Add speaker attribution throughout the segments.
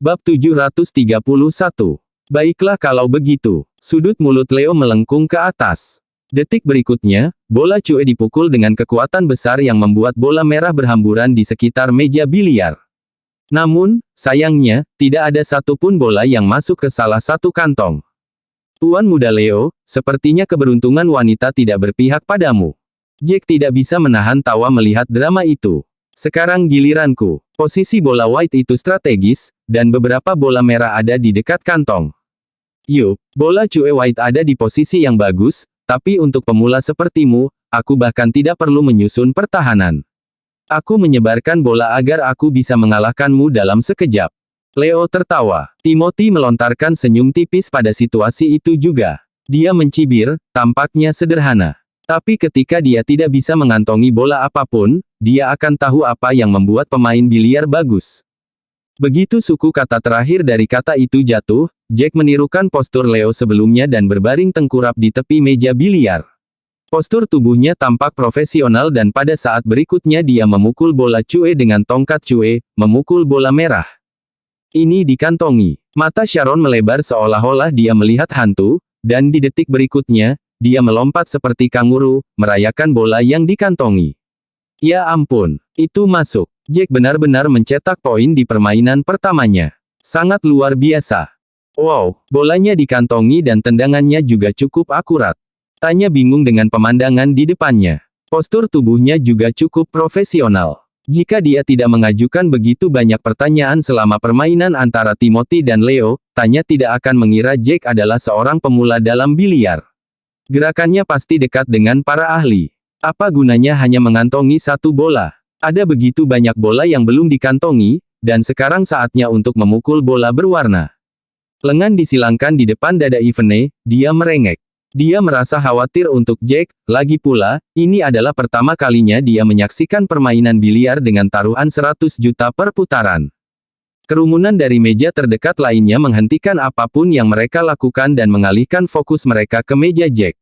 Speaker 1: Bab 731. Baiklah kalau begitu. Sudut mulut Leo melengkung ke atas. Detik berikutnya, bola Cue dipukul dengan kekuatan besar yang membuat bola merah berhamburan di sekitar meja biliar. Namun, sayangnya, tidak ada satupun bola yang masuk ke salah satu kantong. Tuan muda Leo, sepertinya keberuntungan wanita tidak berpihak padamu. Jack tidak bisa menahan tawa melihat drama itu. Sekarang giliranku. Posisi bola white itu strategis, dan beberapa bola merah ada di dekat kantong. Yup, bola Cue white ada di posisi yang bagus, tapi untuk pemula sepertimu, aku bahkan tidak perlu menyusun pertahanan. Aku menyebarkan bola agar aku bisa mengalahkanmu dalam sekejap. Leo tertawa. Timothy melontarkan senyum tipis pada situasi itu juga. Dia mencibir, tampaknya sederhana. Tapi ketika dia tidak bisa mengantongi bola apapun, dia akan tahu apa yang membuat pemain biliar bagus. Begitu suku kata terakhir dari kata itu jatuh, Jack menirukan postur Leo sebelumnya dan berbaring tengkurap di tepi meja biliar. Postur tubuhnya tampak profesional dan pada saat berikutnya dia memukul bola Cue dengan tongkat Cue, memukul bola merah. Ini dikantongi. Mata Sharon melebar seolah-olah dia melihat hantu, dan di detik berikutnya, dia melompat seperti kanguru, merayakan bola yang dikantongi. Ya ampun, itu masuk. Jack benar-benar mencetak poin di permainan pertamanya. Sangat luar biasa. Wow, bolanya dikantongi dan tendangannya juga cukup akurat. Tanya bingung dengan pemandangan di depannya. Postur tubuhnya juga cukup profesional. Jika dia tidak mengajukan begitu banyak pertanyaan selama permainan antara Timothy dan Leo, Tanya tidak akan mengira Jack adalah seorang pemula dalam biliar. Gerakannya pasti dekat dengan para ahli. Apa gunanya hanya mengantongi satu bola? Ada begitu banyak bola yang belum dikantongi, dan sekarang saatnya untuk memukul bola berwarna. Lengan disilangkan di depan dada Ivene, dia merengek. Dia merasa khawatir untuk Jack, lagi pula, ini adalah pertama kalinya dia menyaksikan permainan biliar dengan taruhan 100 juta per putaran. Kerumunan dari meja terdekat lainnya menghentikan apapun yang mereka lakukan dan mengalihkan fokus mereka ke meja Jack.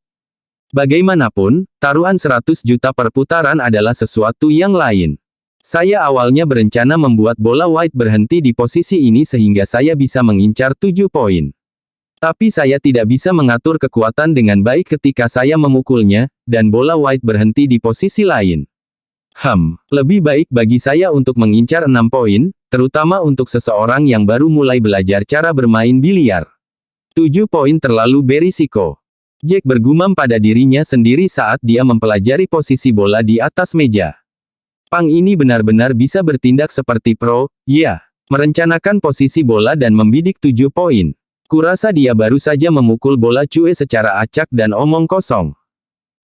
Speaker 1: Bagaimanapun, taruhan 100 juta per putaran adalah sesuatu yang lain. Saya awalnya berencana membuat bola white berhenti di posisi ini sehingga saya bisa mengincar 7 poin. Tapi saya tidak bisa mengatur kekuatan dengan baik ketika saya memukulnya, dan bola white berhenti di posisi lain. Lebih baik bagi saya untuk mengincar 6 poin, terutama untuk seseorang yang baru mulai belajar cara bermain biliar. 7 poin terlalu berisiko. Jack bergumam pada dirinya sendiri saat dia mempelajari posisi bola di atas meja. Pang ini benar-benar bisa bertindak seperti pro, ya. Merencanakan posisi bola dan membidik 7 poin. Kurasa dia baru saja memukul bola Cue secara acak dan omong kosong.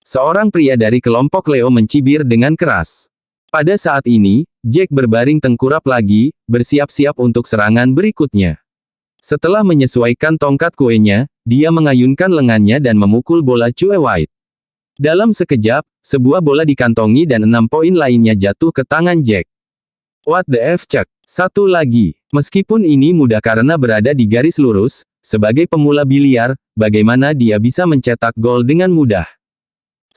Speaker 1: Seorang pria dari kelompok Leo mencibir dengan keras. Pada saat ini, Jack berbaring tengkurap lagi, bersiap-siap untuk serangan berikutnya. Setelah menyesuaikan tongkat kuenya, dia mengayunkan lengannya dan memukul bola Cue white. Dalam sekejap, sebuah bola dikantongi dan 6 poin lainnya jatuh ke tangan Jack. What the F cek? Satu lagi. Meskipun ini mudah karena berada di garis lurus, sebagai pemula biliar, bagaimana dia bisa mencetak gol dengan mudah?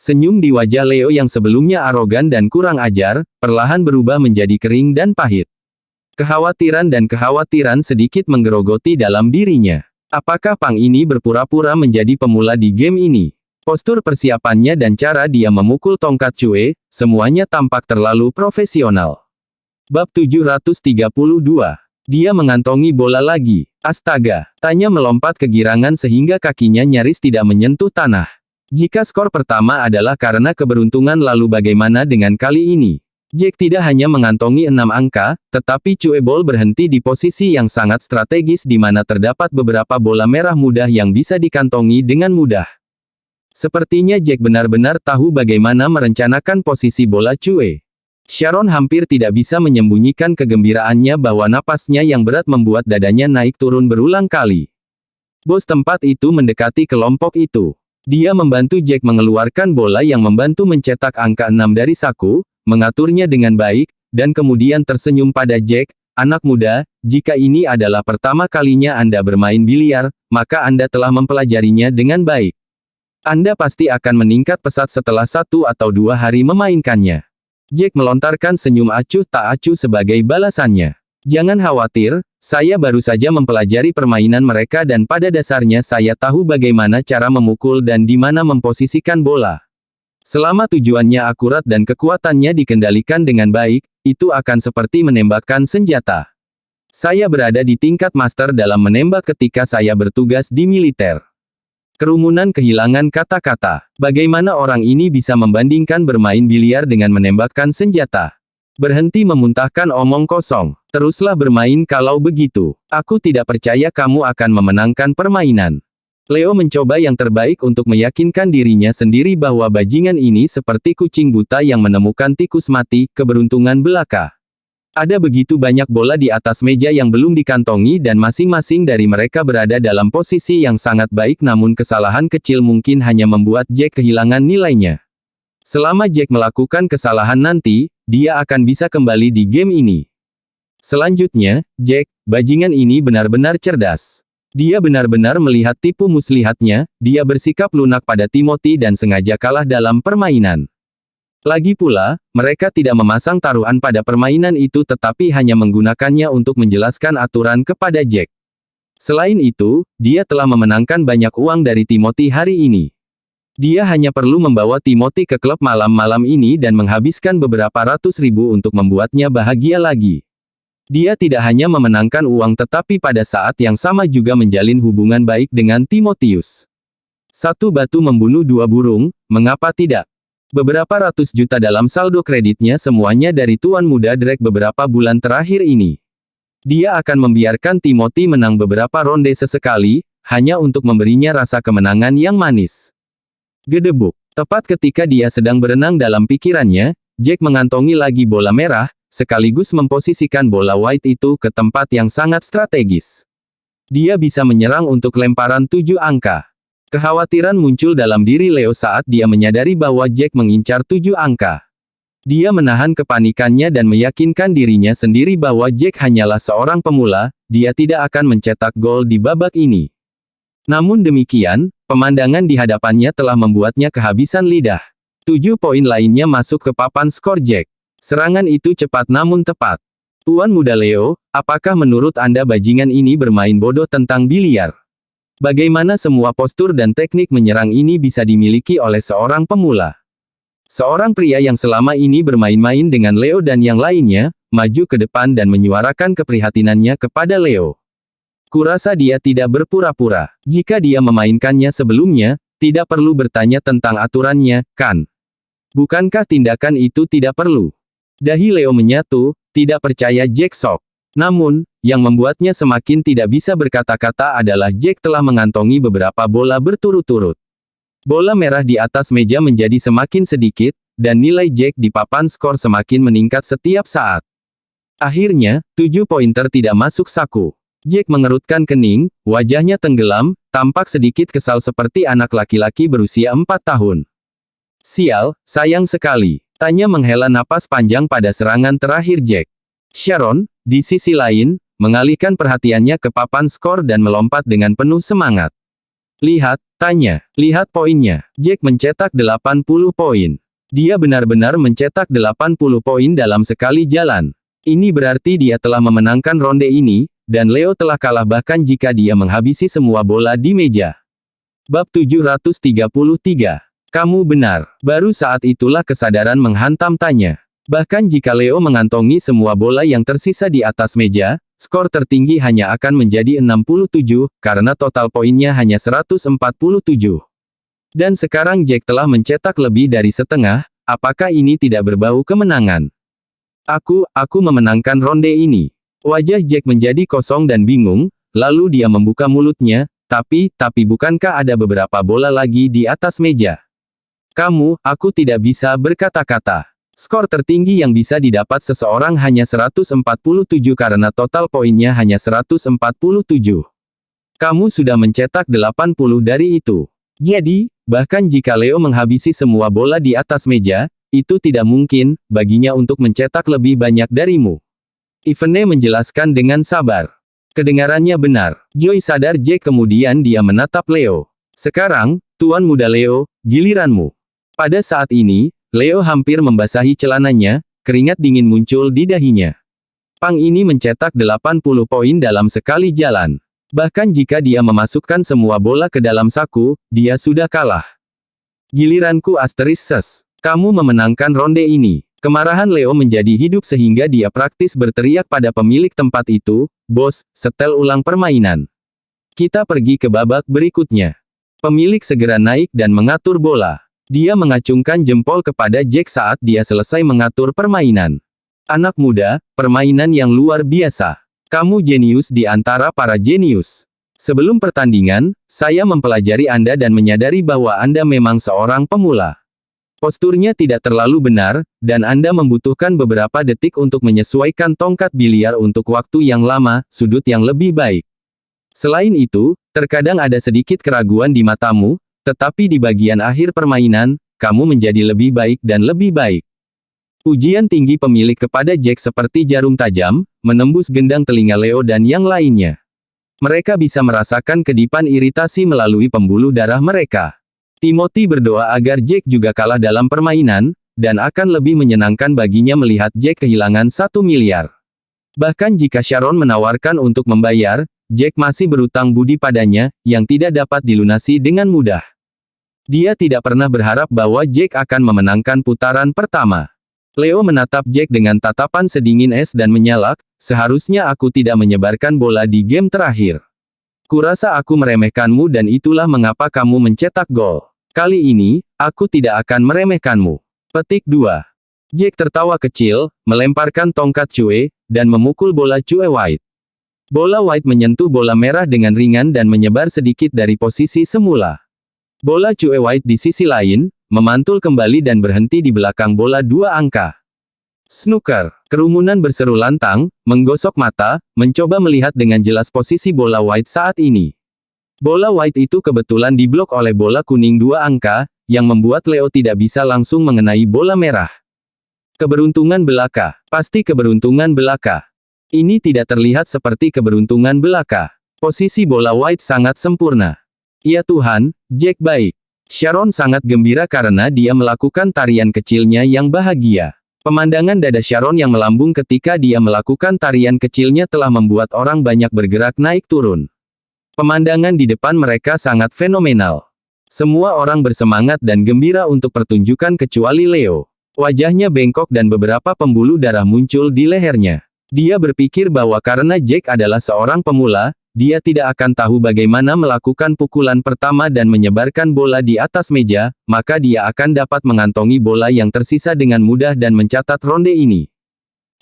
Speaker 1: Senyum di wajah Leo yang sebelumnya arogan dan kurang ajar, perlahan berubah menjadi kering dan pahit. Kekhawatiran sedikit menggerogoti dalam dirinya. Apakah Pang ini berpura-pura menjadi pemula di game ini? Postur persiapannya dan cara dia memukul tongkat Cue, semuanya tampak terlalu profesional. Bab 732. Dia mengantongi bola lagi. Astaga, Tanya melompat kegirangan sehingga kakinya nyaris tidak menyentuh tanah. Jika skor pertama adalah karena keberuntungan lalu bagaimana dengan kali ini? Jack tidak hanya mengantongi 6 angka, tetapi Cue ball berhenti di posisi yang sangat strategis di mana terdapat beberapa bola merah mudah yang bisa dikantongi dengan mudah. Sepertinya Jack benar-benar tahu bagaimana merencanakan posisi bola Cue. Sharon hampir tidak bisa menyembunyikan kegembiraannya bahwa napasnya yang berat membuat dadanya naik turun berulang kali. Bos tempat itu mendekati kelompok itu. Dia membantu Jack mengeluarkan bola yang membantu mencetak angka 6 dari saku, mengaturnya dengan baik, dan kemudian tersenyum pada Jack. Anak muda, jika ini adalah pertama kalinya Anda bermain biliar, maka Anda telah mempelajarinya dengan baik. Anda pasti akan meningkat pesat setelah 1 atau 2 hari memainkannya. Jack melontarkan senyum acuh tak acuh sebagai balasannya. Jangan khawatir, saya baru saja mempelajari permainan mereka dan pada dasarnya saya tahu bagaimana cara memukul dan di mana memposisikan bola. Selama tujuannya akurat dan kekuatannya dikendalikan dengan baik, itu akan seperti menembakkan senjata. Saya berada di tingkat master dalam menembak ketika saya bertugas di militer. Kerumunan kehilangan kata-kata. Bagaimana orang ini bisa membandingkan bermain biliar dengan menembakkan senjata? Berhenti memuntahkan omong kosong. Teruslah bermain kalau begitu. Aku tidak percaya kamu akan memenangkan permainan. Leo mencoba yang terbaik untuk meyakinkan dirinya sendiri bahwa bajingan ini seperti kucing buta yang menemukan tikus mati, keberuntungan belaka. Ada begitu banyak bola di atas meja yang belum dikantongi dan masing-masing dari mereka berada dalam posisi yang sangat baik namun kesalahan kecil mungkin hanya membuat Jack kehilangan nilainya. Selama Jack melakukan kesalahan nanti, dia akan bisa kembali di game ini. Selanjutnya, Jack, bajingan ini benar-benar cerdas. Dia benar-benar melihat tipu muslihatnya, dia bersikap lunak pada Timothy dan sengaja kalah dalam permainan. Lagi pula, mereka tidak memasang taruhan pada permainan itu tetapi hanya menggunakannya untuk menjelaskan aturan kepada Jack. Selain itu, dia telah memenangkan banyak uang dari Timothy hari ini. Dia hanya perlu membawa Timothy ke klub malam-malam ini dan menghabiskan beberapa ratus ribu untuk membuatnya bahagia lagi. Dia tidak hanya memenangkan uang tetapi pada saat yang sama juga menjalin hubungan baik dengan Timotius. Satu batu membunuh dua burung, mengapa tidak? Beberapa ratus juta dalam saldo kreditnya semuanya dari Tuan Muda Drake beberapa bulan terakhir ini. Dia akan membiarkan Timothy menang beberapa ronde sesekali, hanya untuk memberinya rasa kemenangan yang manis. Gedebuk. Tepat ketika dia sedang berenang dalam pikirannya, Jack mengantongi lagi bola merah, sekaligus memposisikan bola white itu ke tempat yang sangat strategis. Dia bisa menyerang untuk lemparan 7 angka. Kekhawatiran muncul dalam diri Leo saat dia menyadari bahwa Jack mengincar 7 angka. Dia menahan kepanikannya dan meyakinkan dirinya sendiri bahwa Jack hanyalah seorang pemula, dia tidak akan mencetak gol di babak ini. Namun demikian, pemandangan di hadapannya telah membuatnya kehabisan lidah. 7 poin lainnya masuk ke papan skor Jack. Serangan itu cepat namun tepat. Tuan Muda Leo, apakah menurut Anda bajingan ini bermain bodoh tentang biliar? Bagaimana semua postur dan teknik menyerang ini bisa dimiliki oleh seorang pemula? Seorang pria yang selama ini bermain-main dengan Leo dan yang lainnya, maju ke depan dan menyuarakan keprihatinannya kepada Leo. Kurasa dia tidak berpura-pura. Jika dia memainkannya sebelumnya, tidak perlu bertanya tentang aturannya, kan? Bukankah tindakan itu tidak perlu? Dahi Leo menyatu, tidak percaya Jack sok. Namun, yang membuatnya semakin tidak bisa berkata-kata adalah Jack telah mengantongi beberapa bola berturut-turut. Bola merah di atas meja menjadi semakin sedikit, dan nilai Jack di papan skor semakin meningkat setiap saat. Akhirnya, 7 pointer tidak masuk saku. Jack mengerutkan kening, wajahnya tenggelam, tampak sedikit kesal seperti anak laki-laki berusia 4 tahun. Sial, sayang sekali. Tanya menghela napas panjang pada serangan terakhir Jack. Sharon, di sisi lain, mengalihkan perhatiannya ke papan skor dan melompat dengan penuh semangat. Lihat, tanya, lihat poinnya. Jack mencetak 80 poin. Dia benar-benar mencetak 80 poin dalam sekali jalan. Ini berarti dia telah memenangkan ronde ini, dan Leo telah kalah bahkan jika dia menghabisi semua bola di meja. Bab 733. Kamu benar. Baru saat itulah kesadaran menghantam Tanya. Bahkan jika Leo mengantongi semua bola yang tersisa di atas meja, skor tertinggi hanya akan menjadi 67, karena total poinnya hanya 147. Dan sekarang Jack telah mencetak lebih dari setengah, apakah ini tidak berbau kemenangan? Aku memenangkan ronde ini. Wajah Jack menjadi kosong dan bingung, lalu dia membuka mulutnya, tapi bukankah ada beberapa bola lagi di atas meja? Aku tidak bisa berkata-kata. Skor tertinggi yang bisa didapat seseorang hanya 147 karena total poinnya hanya 147. Kamu sudah mencetak 80 dari itu. Jadi, bahkan jika Leo menghabisi semua bola di atas meja, itu tidak mungkin, baginya untuk mencetak lebih banyak darimu. Ivene menjelaskan dengan sabar. Kedengarannya benar. Joy sadar Jack kemudian dia menatap Leo. Sekarang, Tuan Muda Leo, giliranmu. Pada saat ini, Leo hampir membasahi celananya, keringat dingin muncul di dahinya. Pang ini mencetak 80 poin dalam sekali jalan. Bahkan jika dia memasukkan semua bola ke dalam saku, dia sudah kalah. Giliranku *ses. Kamu memenangkan ronde ini. Kemarahan Leo menjadi hidup sehingga dia praktis berteriak pada pemilik tempat itu, "Bos, setel ulang permainan. Kita pergi ke babak berikutnya." Pemilik segera naik dan mengatur bola. Dia mengacungkan jempol kepada Jack saat dia selesai mengatur permainan. Anak muda, permainan yang luar biasa. Kamu jenius di antara para jenius. Sebelum pertandingan, saya mempelajari Anda dan menyadari bahwa Anda memang seorang pemula. Posturnya tidak terlalu benar, dan Anda membutuhkan beberapa detik untuk menyesuaikan tongkat biliar untuk waktu yang lama, sudut yang lebih baik. Selain itu, terkadang ada sedikit keraguan di matamu, tetapi di bagian akhir permainan, kamu menjadi lebih baik dan lebih baik. Pujian tinggi pemilik kepada Jack seperti jarum tajam, menembus gendang telinga Leo dan yang lainnya. Mereka bisa merasakan kedipan iritasi melalui pembuluh darah mereka. Timothy berdoa agar Jack juga kalah dalam permainan, dan akan lebih menyenangkan baginya melihat Jack kehilangan 1 miliar. Bahkan jika Sharon menawarkan untuk membayar, Jack masih berutang budi padanya, yang tidak dapat dilunasi dengan mudah. Dia tidak pernah berharap bahwa Jack akan memenangkan putaran pertama. Leo menatap Jack dengan tatapan sedingin es dan menyalak, "Seharusnya aku tidak menyebarkan bola di game terakhir. Kurasa aku meremehkanmu dan itulah mengapa kamu mencetak gol. Kali ini, aku tidak akan meremehkanmu." Petik 2. Jack tertawa kecil, melemparkan tongkat Cue, dan memukul bola Cue White. Bola White menyentuh bola merah dengan ringan dan menyebar sedikit dari posisi semula. Bola Cue White di sisi lain, memantul kembali dan berhenti di belakang bola 2 angka. Snooker. Kerumunan berseru lantang, menggosok mata, mencoba melihat dengan jelas posisi bola White saat ini. Bola White itu kebetulan diblok oleh bola kuning 2 angka, yang membuat Leo tidak bisa langsung mengenai bola merah. Keberuntungan belaka. Pasti keberuntungan belaka. Ini tidak terlihat seperti keberuntungan belaka. Posisi bola White sangat sempurna. Ya Tuhan, Jack baik. Sharon sangat gembira karena dia melakukan tarian kecilnya yang bahagia. Pemandangan dada Sharon yang melambung ketika dia melakukan tarian kecilnya telah membuat orang banyak bergerak naik turun. Pemandangan di depan mereka sangat fenomenal. Semua orang bersemangat dan gembira untuk pertunjukan kecuali Leo. Wajahnya bengkok dan beberapa pembuluh darah muncul di lehernya. Dia berpikir bahwa karena Jack adalah seorang pemula, dia tidak akan tahu bagaimana melakukan pukulan pertama dan menyebarkan bola di atas meja, maka dia akan dapat mengantongi bola yang tersisa dengan mudah dan mencatat ronde ini.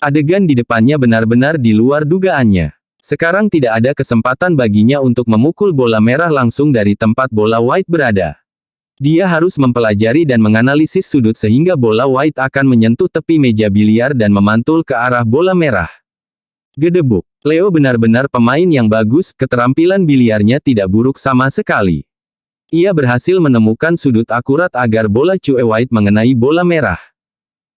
Speaker 1: Adegan di depannya benar-benar di luar dugaannya. Sekarang tidak ada kesempatan baginya untuk memukul bola merah langsung dari tempat bola White berada. Dia harus mempelajari dan menganalisis sudut sehingga bola White akan menyentuh tepi meja biliar dan memantul ke arah bola merah. Gedebuk. Leo benar-benar pemain yang bagus, keterampilan biliarnya tidak buruk sama sekali. Ia berhasil menemukan sudut akurat agar bola Cue White mengenai bola merah.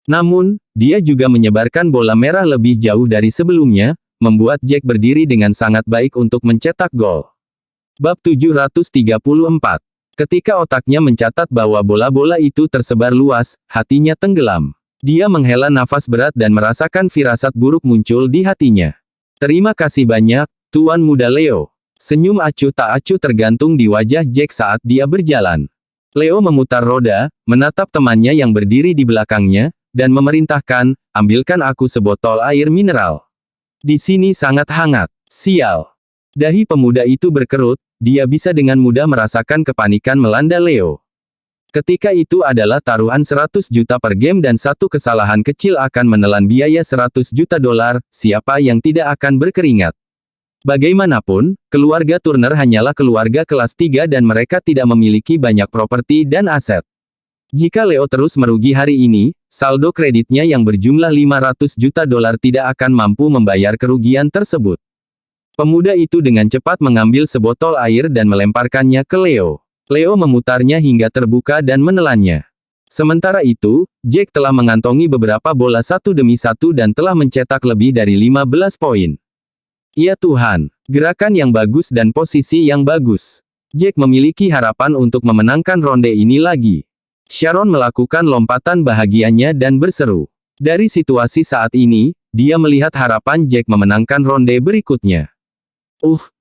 Speaker 1: Namun, dia juga menyebarkan bola merah lebih jauh dari sebelumnya, membuat Jack berdiri dengan sangat baik untuk mencetak gol. Bab 734. Ketika otaknya mencatat bahwa bola-bola itu tersebar luas, hatinya tenggelam. Dia menghela nafas berat dan merasakan firasat buruk muncul di hatinya. "Terima kasih banyak, Tuan Muda Leo." Senyum acuh tak acuh tergantung di wajah Jack saat dia berjalan. Leo memutar roda, menatap temannya yang berdiri di belakangnya, dan memerintahkan, "Ambilkan aku sebotol air mineral. Di sini sangat hangat." Sial. Dahi pemuda itu berkerut, dia bisa dengan mudah merasakan kepanikan melanda Leo. Ketika itu adalah taruhan 100 juta per game dan satu kesalahan kecil akan menelan biaya 100 juta dolar, siapa yang tidak akan berkeringat. Bagaimanapun, keluarga Turner hanyalah keluarga kelas 3 dan mereka tidak memiliki banyak properti dan aset. Jika Leo terus merugi hari ini, saldo kreditnya yang berjumlah 500 juta dolar tidak akan mampu membayar kerugian tersebut. Pemuda itu dengan cepat mengambil sebotol air dan melemparkannya ke Leo. Leo memutarnya hingga terbuka dan menelannya. Sementara itu, Jack telah mengantongi beberapa bola satu demi satu dan telah mencetak lebih dari 15 poin. Ya Tuhan, gerakan yang bagus dan posisi yang bagus. Jack memiliki harapan untuk memenangkan ronde ini lagi. Sharon melakukan lompatan bahagianya dan berseru. Dari situasi saat ini, dia melihat harapan Jack memenangkan ronde berikutnya.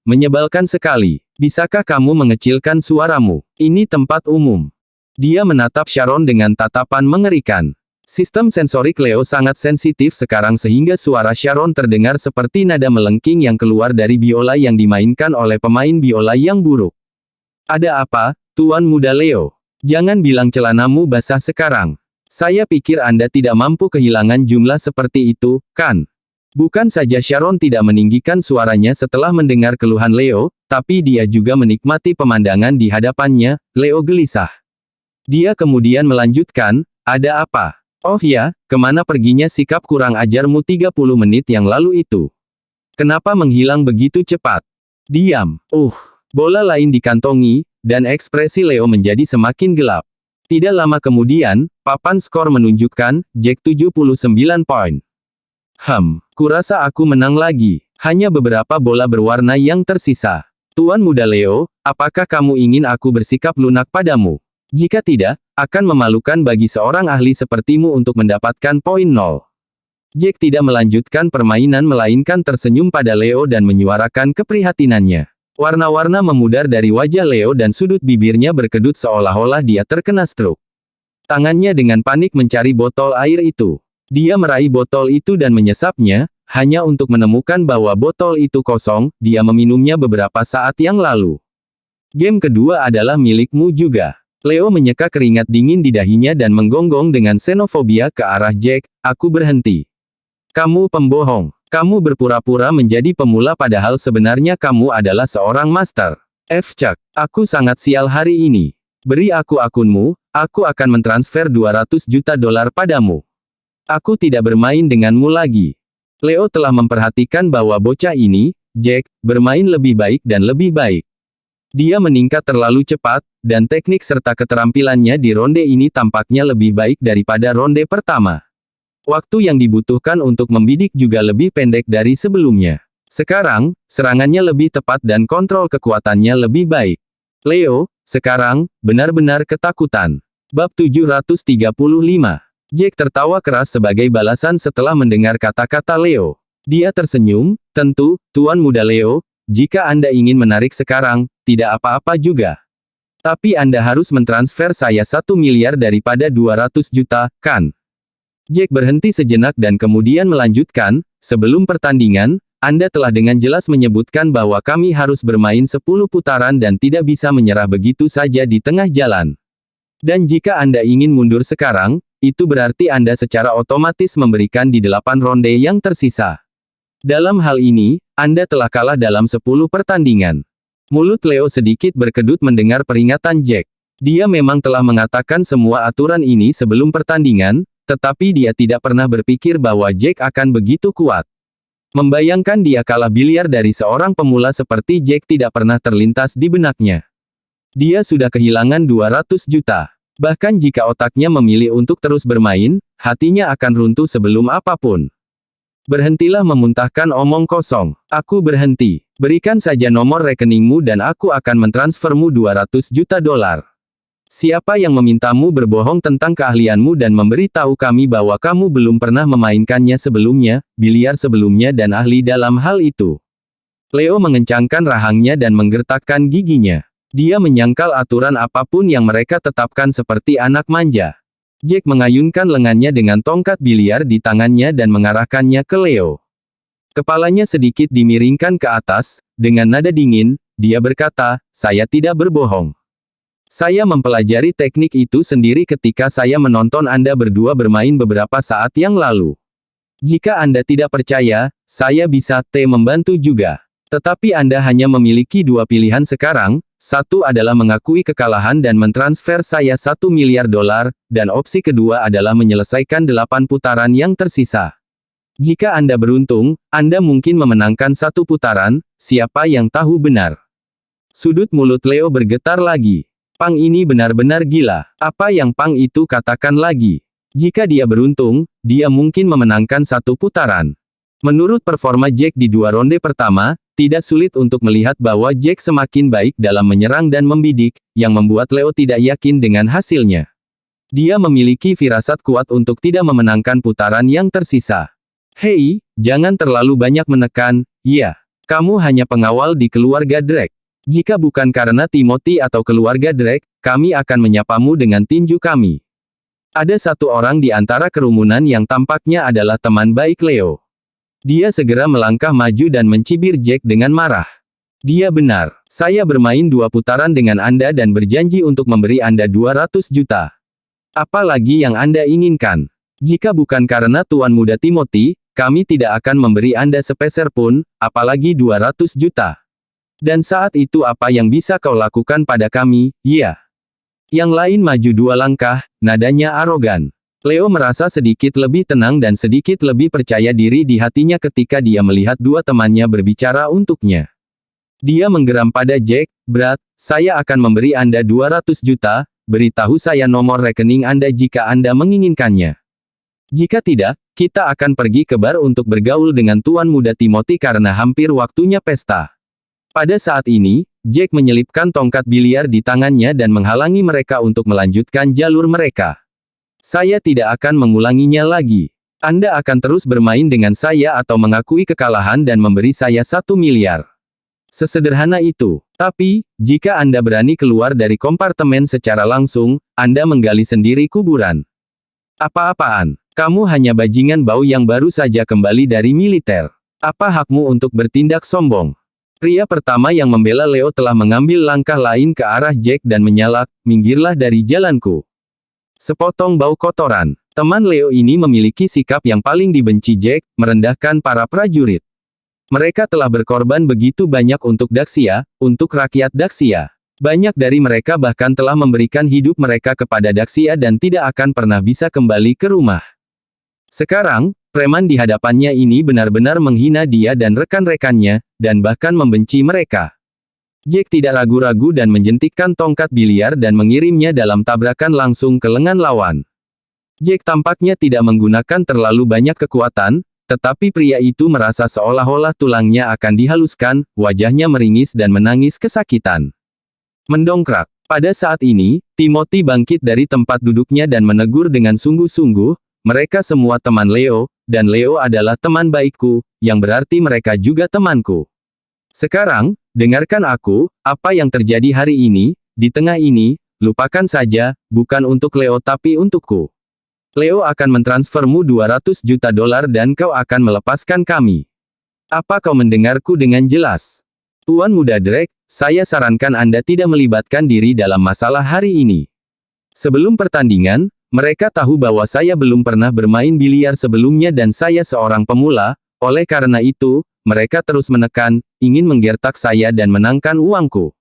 Speaker 1: Menyebalkan sekali. Bisakah kamu mengecilkan suaramu? Ini tempat umum. Dia menatap Sharon dengan tatapan mengerikan. Sistem sensorik Leo sangat sensitif sekarang sehingga suara Sharon terdengar seperti nada melengking yang keluar dari biola yang dimainkan oleh pemain biola yang buruk. Ada apa, Tuan Muda Leo? Jangan bilang celanamu basah sekarang. Saya pikir Anda tidak mampu kehilangan jumlah seperti itu, kan? Bukan saja Sharon tidak meninggikan suaranya setelah mendengar keluhan Leo, tapi dia juga menikmati pemandangan di hadapannya. Leo gelisah. Dia kemudian melanjutkan, ada apa? Oh ya, kemana perginya sikap kurang ajarmu 30 menit yang lalu itu? Kenapa menghilang begitu cepat? Diam. Bola lain dikantongi, dan ekspresi Leo menjadi semakin gelap. Tidak lama kemudian, papan skor menunjukkan, Jack 79 poin. Kurasa aku menang lagi. Hanya beberapa bola berwarna yang tersisa. Tuan Muda Leo, apakah kamu ingin aku bersikap lunak padamu? Jika tidak, akan memalukan bagi seorang ahli sepertimu untuk mendapatkan poin 0. Jack tidak melanjutkan permainan melainkan tersenyum pada Leo dan menyuarakan keprihatinannya. Warna-warna memudar dari wajah Leo dan sudut bibirnya berkedut seolah-olah dia terkena stroke. Tangannya dengan panik mencari botol air itu. Dia meraih botol itu dan menyesapnya, hanya untuk menemukan bahwa botol itu kosong. Dia meminumnya beberapa saat yang lalu. Game kedua adalah milikmu juga. Leo menyeka keringat dingin di dahinya dan menggonggong dengan xenofobia ke arah Jack. Aku berhenti. Kamu pembohong. Kamu berpura-pura menjadi pemula padahal sebenarnya kamu adalah seorang master. Chuck, aku sangat sial hari ini. Beri aku akunmu, aku akan mentransfer 200 juta dolar padamu. Aku tidak bermain denganmu lagi. Leo telah memperhatikan bahwa bocah ini, Jack, bermain lebih baik dan lebih baik. Dia meningkat terlalu cepat, dan teknik serta keterampilannya di ronde ini tampaknya lebih baik daripada ronde pertama. Waktu yang dibutuhkan untuk membidik juga lebih pendek dari sebelumnya. Sekarang, serangannya lebih tepat dan kontrol kekuatannya lebih baik. Leo, sekarang, benar-benar ketakutan. Bab 735. Jack tertawa keras sebagai balasan setelah mendengar kata-kata Leo. Dia tersenyum, tentu, Tuan Muda Leo, jika Anda ingin menarik sekarang, tidak apa-apa juga. Tapi Anda harus mentransfer saya 1 miliar daripada 200 juta, kan? Jack berhenti sejenak dan kemudian melanjutkan, sebelum pertandingan, Anda telah dengan jelas menyebutkan bahwa kami harus bermain 10 putaran dan tidak bisa menyerah begitu saja di tengah jalan. Dan jika Anda ingin mundur sekarang, itu berarti Anda secara otomatis memberikan di 8 ronde yang tersisa. Dalam hal ini, Anda telah kalah dalam 10 pertandingan. Mulut Leo sedikit berkedut mendengar peringatan Jack. Dia memang telah mengatakan semua aturan ini sebelum pertandingan, tetapi dia tidak pernah berpikir bahwa Jack akan begitu kuat. Membayangkan dia kalah biliar dari seorang pemula seperti Jack tidak pernah terlintas di benaknya. Dia sudah kehilangan 200 juta. Bahkan jika otaknya memilih untuk terus bermain, hatinya akan runtuh sebelum apapun. Berhentilah memuntahkan omong kosong. Aku berhenti. Berikan saja nomor rekeningmu dan aku akan mentransfermu 200 juta dolar. Siapa yang memintamu berbohong tentang keahlianmu dan memberitahu kami bahwa kamu belum pernah memainkannya sebelumnya, biliar sebelumnya dan ahli dalam hal itu? Leo mengencangkan rahangnya dan menggertakkan giginya. Dia menyangkal aturan apapun yang mereka tetapkan seperti anak manja. Jack mengayunkan lengannya dengan tongkat biliar di tangannya dan mengarahkannya ke Leo. Kepalanya sedikit dimiringkan ke atas, dengan nada dingin, dia berkata, saya tidak berbohong. Saya mempelajari teknik itu sendiri ketika saya menonton Anda berdua bermain beberapa saat yang lalu. Jika Anda tidak percaya, saya bisa membantu juga. Tetapi Anda hanya memiliki 2 pilihan sekarang. Satu adalah mengakui kekalahan dan mentransfer saya 1 miliar dolar, dan opsi kedua adalah menyelesaikan 8 putaran yang tersisa. Jika Anda beruntung, Anda mungkin memenangkan 1 putaran, siapa yang tahu benar. Sudut mulut Leo bergetar lagi. Pang ini benar-benar gila. Apa yang Pang itu katakan lagi? Jika dia beruntung, dia mungkin memenangkan 1 putaran. Menurut performa Jack di 2 ronde pertama, tidak sulit untuk melihat bahwa Jack semakin baik dalam menyerang dan membidik, yang membuat Leo tidak yakin dengan hasilnya. Dia memiliki firasat kuat untuk tidak memenangkan putaran yang tersisa. Hei, jangan terlalu banyak menekan, ya. Kamu hanya pengawal di keluarga Drake. Jika bukan karena Timothy atau keluarga Drake, kami akan menyapamu dengan tinju kami. Ada satu orang di antara kerumunan yang tampaknya adalah teman baik Leo. Dia segera melangkah maju dan mencibir Jack dengan marah. Dia benar. Saya bermain 2 putaran dengan Anda dan berjanji untuk memberi Anda 200 juta. Apa lagi yang Anda inginkan? Jika bukan karena Tuan Muda Timothy, kami tidak akan memberi Anda sepeser pun, apalagi 200 juta. Dan saat itu apa yang bisa kau lakukan pada kami, ya? Yang lain maju 2 langkah, nadanya arogan. Leo merasa sedikit lebih tenang dan sedikit lebih percaya diri di hatinya ketika dia melihat 2 temannya berbicara untuknya. Dia menggeram pada Jack, "Brad, saya akan memberi Anda 200 juta, beritahu saya nomor rekening Anda jika Anda menginginkannya. Jika tidak, kita akan pergi ke bar untuk bergaul dengan Tuan Muda Timothy karena hampir waktunya pesta." Pada saat ini, Jack menyelipkan tongkat biliar di tangannya dan menghalangi mereka untuk melanjutkan jalur mereka. "Saya tidak akan mengulanginya lagi. Anda akan terus bermain dengan saya atau mengakui kekalahan dan memberi saya 1 miliar. Sesederhana itu. Tapi, jika Anda berani keluar dari kompartemen secara langsung, Anda menggali sendiri kuburan." "Apa-apaan? Kamu hanya bajingan bau yang baru saja kembali dari militer. Apa hakmu untuk bertindak sombong?" Pria pertama yang membela Leo telah mengambil langkah lain ke arah Jack dan menyalak, "Minggirlah dari jalanku. Sepotong bau kotoran." Teman Leo ini memiliki sikap yang paling dibenci Jack, merendahkan para prajurit. Mereka telah berkorban begitu banyak untuk Daxia, untuk rakyat Daxia. Banyak dari mereka bahkan telah memberikan hidup mereka kepada Daxia dan tidak akan pernah bisa kembali ke rumah. Sekarang, preman di hadapannya ini benar-benar menghina dia dan rekan-rekannya, dan bahkan membenci mereka. Jack tidak ragu-ragu dan menjentikkan tongkat biliar dan mengirimnya dalam tabrakan langsung ke lengan lawan. Jack tampaknya tidak menggunakan terlalu banyak kekuatan, tetapi pria itu merasa seolah-olah tulangnya akan dihaluskan, wajahnya meringis dan menangis kesakitan. Mendongkrak. Pada saat ini, Timothy bangkit dari tempat duduknya dan menegur dengan sungguh-sungguh, "Mereka semua teman Leo, dan Leo adalah teman baikku, yang berarti mereka juga temanku. Sekarang, dengarkan aku, apa yang terjadi hari ini, di tengah ini, lupakan saja, bukan untuk Leo tapi untukku. Leo akan mentransfermu 200 juta dolar dan kau akan melepaskan kami. Apa kau mendengarku dengan jelas? Tuan Muda Drake, saya sarankan Anda tidak melibatkan diri dalam masalah hari ini. Sebelum pertandingan, mereka tahu bahwa saya belum pernah bermain biliar sebelumnya dan saya seorang pemula, oleh karena itu, mereka terus menekan, ingin menggertak saya dan menangkan uangku."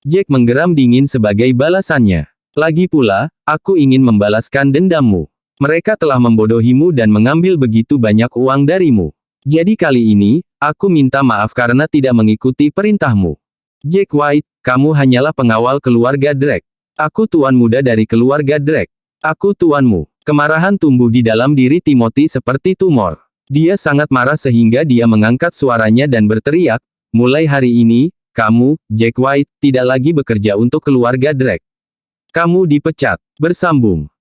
Speaker 1: Jack menggeram dingin sebagai balasannya. "Lagi pula, aku ingin membalaskan dendammu. Mereka telah membodohimu dan mengambil begitu banyak uang darimu. Jadi kali ini, aku minta maaf karena tidak mengikuti perintahmu. Jack White, kamu hanyalah pengawal keluarga Drake. Aku tuan muda dari keluarga Drake. Aku tuanmu." Kemarahan tumbuh di dalam diri Timothy seperti tumor. Dia sangat marah sehingga dia mengangkat suaranya dan berteriak, "Mulai hari ini, kamu, Jack White, tidak lagi bekerja untuk keluarga Drake. Kamu dipecat." Bersambung.